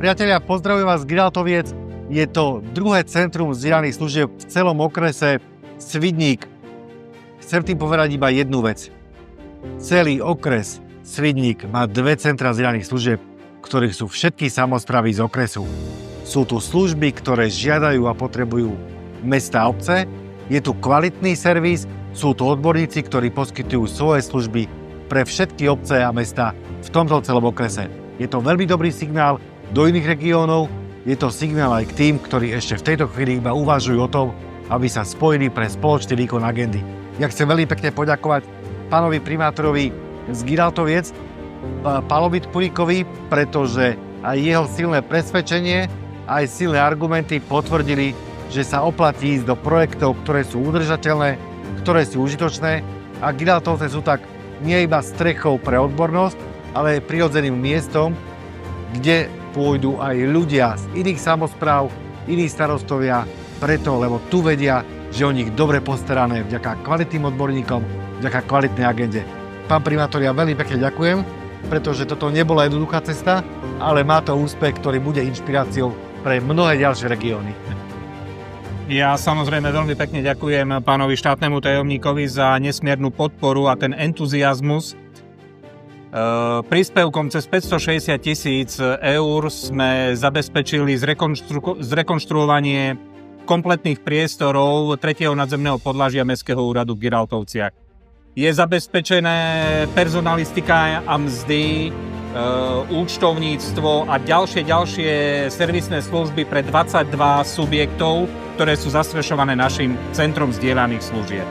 Priatelia, pozdravujem vás z Giraltoviec. Je to druhé centrum zdieľaných služieb v celom okrese Svidník. Chcem tým povedať iba jednu vec. Celý okres Svidník má dve centra zdieľaných služieb, ktorých sú všetky samosprávy z okresu. Sú tu služby, ktoré žiadajú a potrebujú mestá a obce. Je tu kvalitný servis, sú tu odborníci, ktorí poskytujú svoje služby pre všetky obce a mestá v tomto celom okrese. Je to veľmi dobrý signál do iných regiónov, je to signál aj k tým, ktorí ešte v tejto chvíli iba uvažujú o tom, aby sa spojili pre spoločný výkon agendy. Ja chcem veľmi pekne poďakovať pánovi primátorovi z Giraltoviec, Pálovi Tpuríkovi, pretože aj jeho silné presvedčenie, aj silné argumenty potvrdili, že sa oplatí ísť do projektov, ktoré sú udržateľné, ktoré sú užitočné a Giraltovce sú tak nie iba strechou pre odbornosť, ale aj prirodzeným miestom, kde pôjdu aj ľudia z iných samospráv, iní starostovia, preto, lebo tu vedia, že o nich dobre postarané vďaka kvalitným odborníkom, vďaka kvalitnej agende. Pán primátor, ja veľmi pekne ďakujem, pretože toto nebola jednoduchá cesta, ale má to úspech, ktorý bude inšpiráciou pre mnohé ďalšie regióny. Ja samozrejme veľmi pekne ďakujem pánovi štátnemu tajomníkovi za nesmiernu podporu a ten entuziazmus. Príspevkom cez 560 000 eur sme zabezpečili zrekonštruovanie kompletných priestorov 3. nadzemného podlažia Mestského úradu v Giraltovciach. Je zabezpečené personalistika a mzdy, účtovníctvo a ďalšie servisné služby pre 22 subjektov, ktoré sú zastrešované našim centrom zdieľaných služieb.